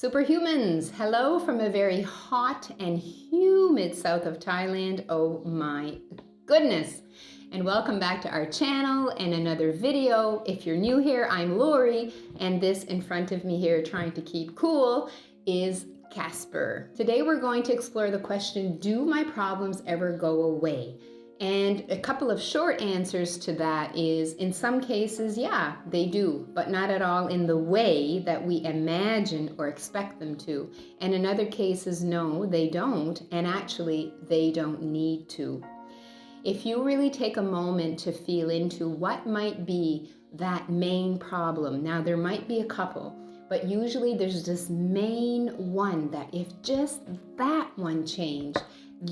Superhumans, hello from a very hot and humid south of Thailand. Oh my goodness. And welcome back to our channel and another video. If you're new here, I'm Lori, and this in front of me here trying to keep cool is Casper. Today we're going to explore the question, do my problems ever go away? And a couple of short answers to that is, in some cases, yeah, they do, but not at all in the way that we imagine or expect them to. And in other cases, no, they don't, and actually, they don't need to. If you really take a moment to feel into what might be that main problem, now there might be a couple, but usually there's this main one that if just that one changed,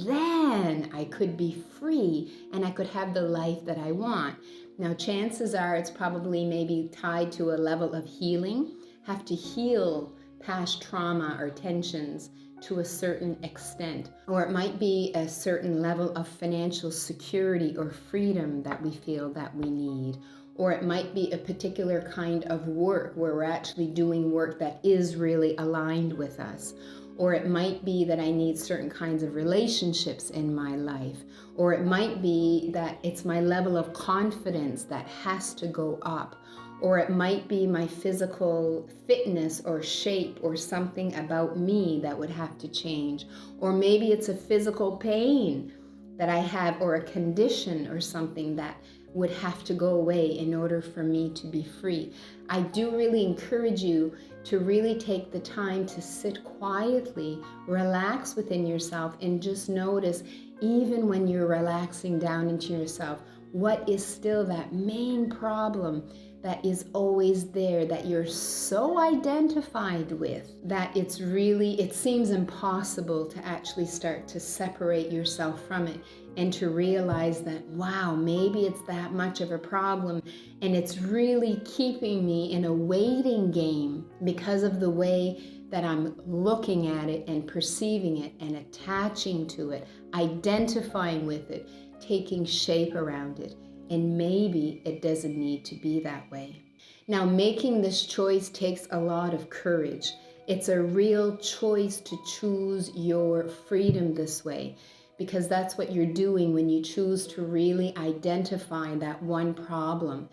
then I could be free and I could have the life that I want. Now, chances are it's probably maybe tied to a level of healing, have to heal past trauma or tensions to a certain extent. Or it might be a certain level of financial security or freedom that we feel that we need. Or it might be a particular kind of work where we're actually doing work that is really aligned with us. Or it might be that I need certain kinds of relationships in my life. Or it might be that it's my level of confidence that has to go up. Or it might be my physical fitness or shape or something about me that would have to change. Or maybe it's a physical pain that I have or a condition or something that would have to go away in order for me to be free. I do really encourage you to really take the time to sit quietly, relax within yourself, and just notice, even when you're relaxing down into yourself, what is still that main problem that is always there, that you're so identified with that it seems impossible to actually start to separate yourself from it and to realize that, wow, maybe it's that much of a problem and it's really keeping me in a waiting game because of the way that I'm looking at it and perceiving it and attaching to it, identifying with it, taking shape around it. And maybe it doesn't need to be that way. Now, making this choice takes a lot of courage. It's a real choice to choose your freedom this way, because that's what you're doing when you choose to really identify that one problem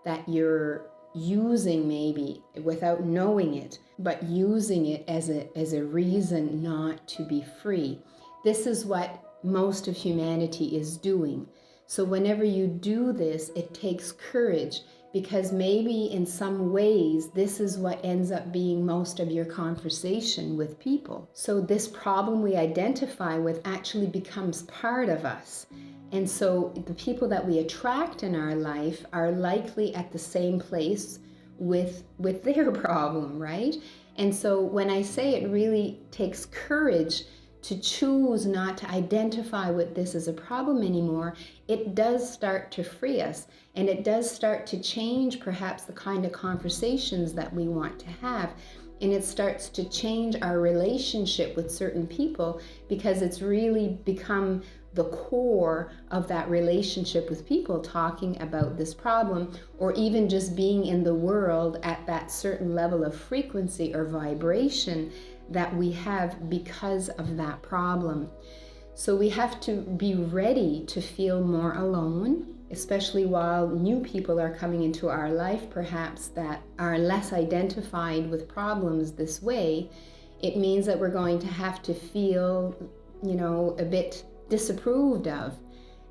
that you're using, maybe without knowing it, but using it as a reason not to be free. This is what most of humanity is doing. So whenever you do this, it takes courage, because maybe in some ways, this is what ends up being most of your conversation with people. So this problem we identify with actually becomes part of us. And so the people that we attract in our life are likely at the same place with their problem, right? And so when I say it really takes courage to choose not to identify with this as a problem anymore, it does start to free us, and it does start to change perhaps the kind of conversations that we want to have, and it starts to change our relationship with certain people, because it's really become the core of that relationship with people, talking about this problem, or even just being in the world at that certain level of frequency or vibration that we have because of that problem. So we have to be ready to feel more alone, especially while new people are coming into our life, perhaps that are less identified with problems this way. It means that we're going to have to feel, a bit disapproved of,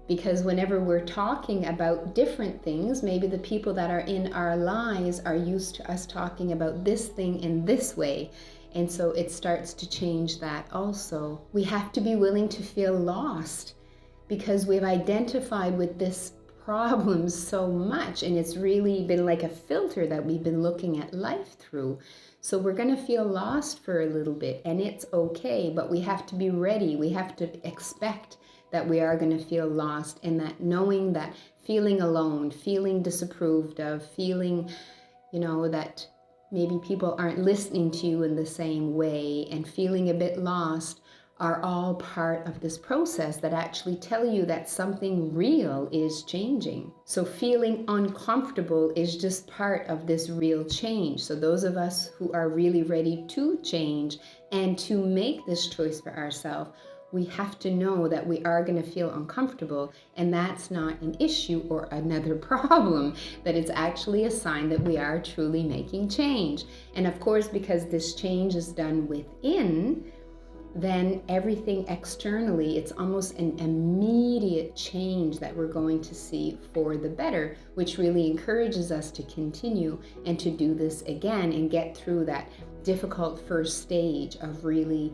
because whenever we're talking about different things, maybe the people that are in our lives are used to us talking about this thing in this way. And so it starts to change that also. We have to be willing to feel lost, because we've identified with this problem so much, and it's really been like a filter that we've been looking at life through. So we're going to feel lost for a little bit, and it's okay, but we have to be ready. We have to expect that we are going to feel lost, and that knowing that feeling alone, feeling disapproved of, feeling, that maybe people aren't listening to you in the same way, and feeling a bit lost are all part of this process that actually tell you that something real is changing. So feeling uncomfortable is just part of this real change. So those of us who are really ready to change and to make this choice for ourselves, we have to know that we are going to feel uncomfortable, and that's not an issue or another problem, that it's actually a sign that we are truly making change. And of course, because this change is done within, then everything externally, it's almost an immediate change that we're going to see for the better, which really encourages us to continue and to do this again and get through that difficult first stage of really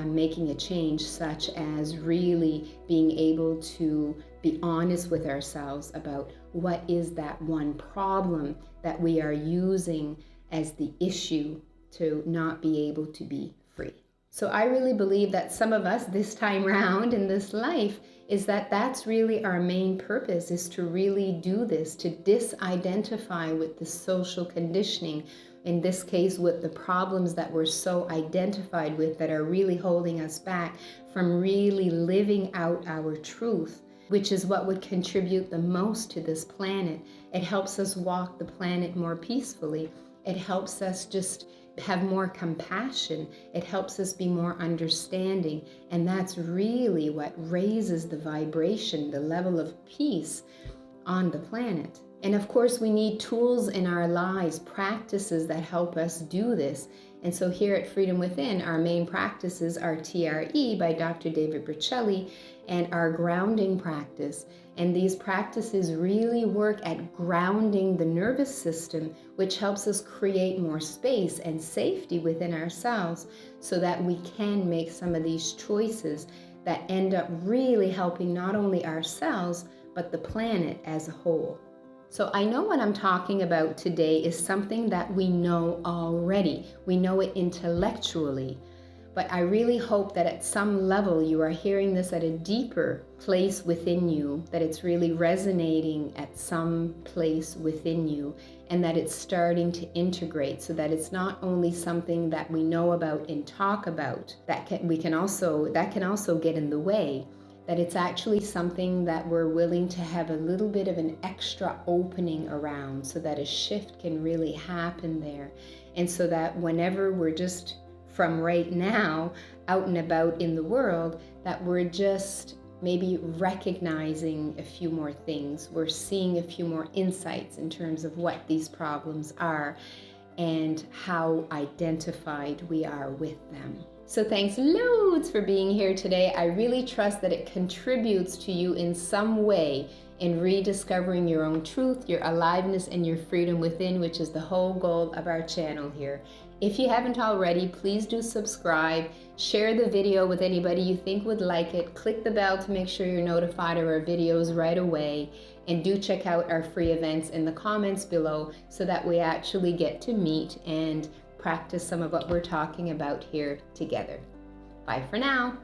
making a change, such as really being able to be honest with ourselves about what is that one problem that we are using as the issue to not be able to be free. So I really believe that some of us this time round in this life is that that's really our main purpose, is to really do this, to disidentify with the social conditioning, in this case with the problems that we're so identified with that are really holding us back from really living out our truth, which is what would contribute the most to this planet. It helps us walk the planet more peacefully. It helps us just have more compassion. It helps us be more understanding. And that's really what raises the vibration, the level of peace on the planet. And of course, we need tools in our lives, practices that help us do this. And so here at Freedom Within, our main practices are TRE by Dr. David Berceli and our grounding practice. And these practices really work at grounding the nervous system, which helps us create more space and safety within ourselves so that we can make some of these choices that end up really helping not only ourselves, but the planet as a whole. So I know what I'm talking about today is something that we know already. We know it intellectually, but I really hope that at some level you are hearing this at a deeper place within you, that it's really resonating at some place within you, and that it's starting to integrate, so that it's not only something that we know about and talk about, that can also get in the way, that it's actually something that we're willing to have a little bit of an extra opening around, so that a shift can really happen there. And so that whenever we're just from right now out and about in the world, that we're just maybe recognizing a few more things. We're seeing a few more insights in terms of what these problems are and how identified we are with them. So thanks loads for being here today. I really trust that it contributes to you in some way in rediscovering your own truth, your aliveness, and your freedom within, which is the whole goal of our channel here. If you haven't already, please do subscribe, share the video with anybody you think would like it, click the bell to make sure you're notified of our videos right away, and do check out our free events in the comments below so that we actually get to meet and practice some of what we're talking about here together. Bye for now.